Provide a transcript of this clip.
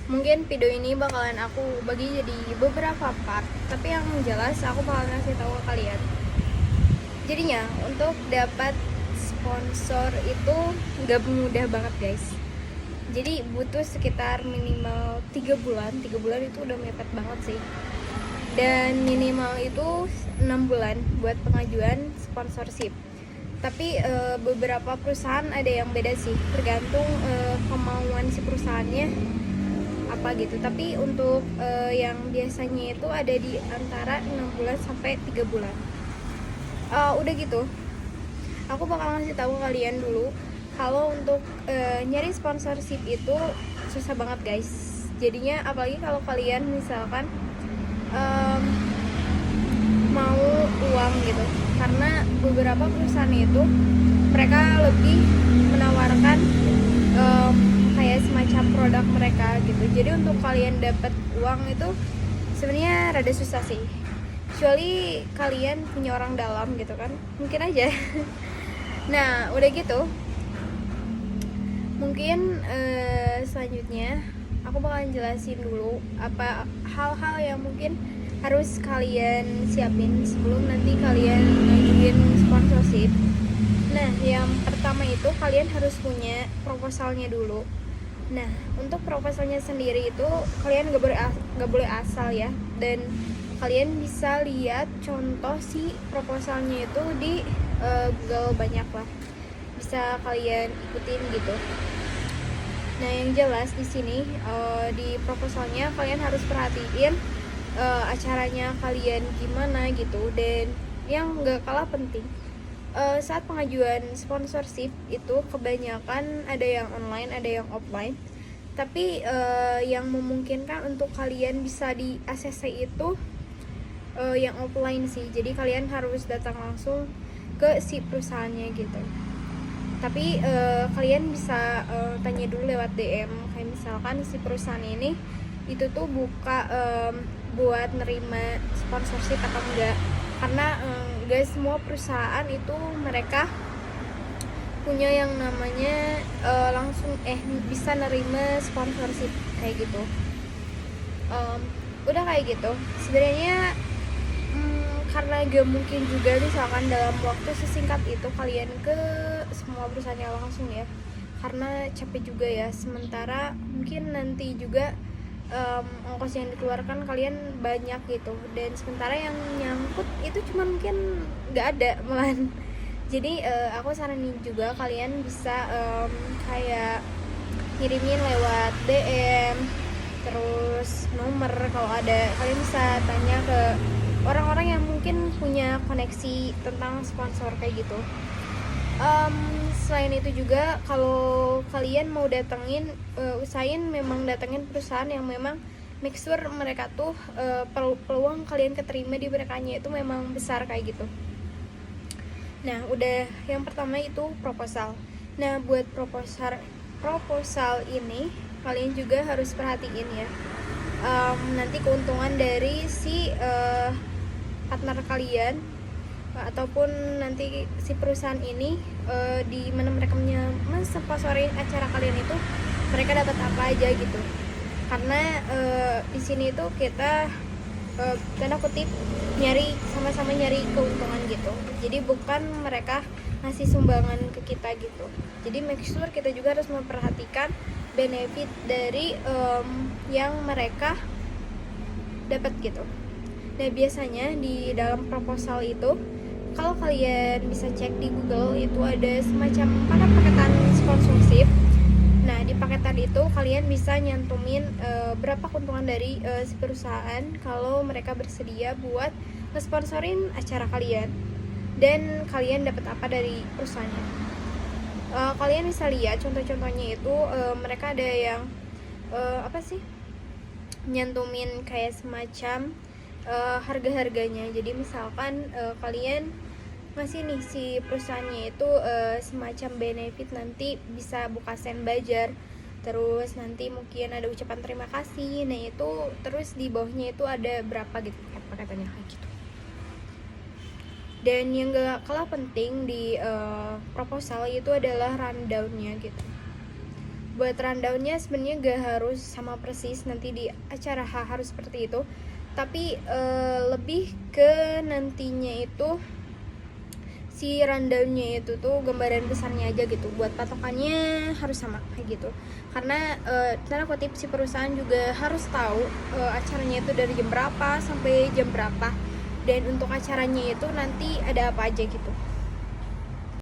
Mungkin video ini bakalan aku bagi jadi beberapa part, tapi yang jelas aku bakalan ngasih tahu ke kalian. Jadinya untuk dapat sponsor itu gak mudah banget guys. Jadi butuh sekitar minimal 3 bulan. 3 bulan itu udah mepet banget sih. Dan minimal itu 6 bulan buat pengajuan sponsorship. Tapi beberapa perusahaan ada yang beda sih, tergantung kemauan si perusahaannya apa gitu. Tapi untuk yang biasanya itu ada di antara 6 bulan sampai 3 bulan. Udah gitu, aku bakal ngasih tahu kalian dulu kalau untuk nyari sponsorship itu susah banget guys. Jadinya apalagi kalau kalian misalkan mau uang gitu, karena beberapa perusahaan itu mereka lebih menawarkan kayak semacam produk mereka gitu. Jadi untuk kalian dapat uang itu sebenarnya rada susah sih, kecuali kalian punya orang dalam gitu kan, mungkin aja. Nah udah gitu, mungkin selanjutnya aku bakalan jelasin dulu apa hal-hal yang mungkin harus kalian siapin sebelum nanti kalian ngajuin sponsorship. Nah yang pertama itu kalian harus punya proposalnya dulu. Nah untuk proposalnya sendiri itu kalian gak boleh asal ya, dan kalian bisa lihat contoh si proposalnya itu di Google, banyak lah, bisa kalian ikutin gitu. Nah yang jelas di sini di proposalnya kalian harus perhatiin acaranya kalian gimana gitu. Dan yang gak kalah penting, saat pengajuan sponsorship itu kebanyakan ada yang online ada yang offline. Tapi yang memungkinkan untuk kalian bisa di ACC itu yang offline sih. Jadi kalian harus datang langsung ke si perusahaannya gitu. Tapi kalian bisa tanya dulu lewat DM, kayak misalkan si perusahaan ini itu tuh buka buat nerima sponsorship atau enggak. Karena guys, semua perusahaan itu mereka punya yang namanya langsung bisa nerima sponsorship kayak gitu. Udah kayak gitu sebenarnya, karena gak mungkin juga misalkan dalam waktu sesingkat itu kalian ke semua perusahaannya langsung ya, karena capek juga ya. Sementara mungkin nanti juga ongkos yang dikeluarkan kalian banyak gitu, dan sementara yang nyangkut itu cuma mungkin gak ada malahan. Jadi aku saranin juga kalian bisa kayak ngirimin lewat DM, terus nomor kalau ada, kalian bisa tanya ke orang-orang yang mungkin punya koneksi tentang sponsor kayak gitu. Selain itu juga kalau kalian mau datengin, usahain memang datengin perusahaan yang memang make sure mereka tuh peluang kalian keterima di merekanya itu memang besar kayak gitu. Nah udah, yang pertama itu proposal. Nah buat proposal ini kalian juga harus perhatiin ya, nanti keuntungan dari si partner kalian ataupun nanti si perusahaan ini di mana mereka mensponsorin acara kalian itu, mereka dapat apa aja gitu. Karena di sini tuh kita tanda kutip sama-sama nyari keuntungan gitu. Jadi bukan mereka ngasih sumbangan ke kita gitu. Jadi make sure kita juga harus memperhatikan benefit dari yang mereka dapat gitu. Nah biasanya di dalam proposal itu, kalau kalian bisa cek di Google, itu ada semacam paketan sponsorship. Nah di paketan itu kalian bisa nyantumin berapa keuntungan dari si perusahaan kalau mereka bersedia buat ngesponsorin acara kalian, dan kalian dapat apa dari perusahaannya. Kalian bisa lihat contoh-contohnya itu mereka ada yang nyantumin kayak semacam harga-harganya. Jadi misalkan kalian ngasih nih si perusahaannya itu semacam benefit, nanti bisa buka Senbajar, terus nanti mungkin ada ucapan terima kasih. Nah itu terus di bawahnya itu ada berapa gitu paketannya kayak gitu. Dan yang gak kalah penting di proposal itu adalah rundownnya gitu. buat rundownnya sebenarnya gak harus sama persis nanti di acara harus seperti itu, tapi lebih ke nantinya itu si rundownnya itu tuh gambaran besarnya aja gitu, buat patokannya harus sama kayak gitu. Karena tanda kutip si perusahaan juga harus tahu acaranya itu dari jam berapa sampai jam berapa, dan untuk acaranya itu nanti ada apa aja gitu.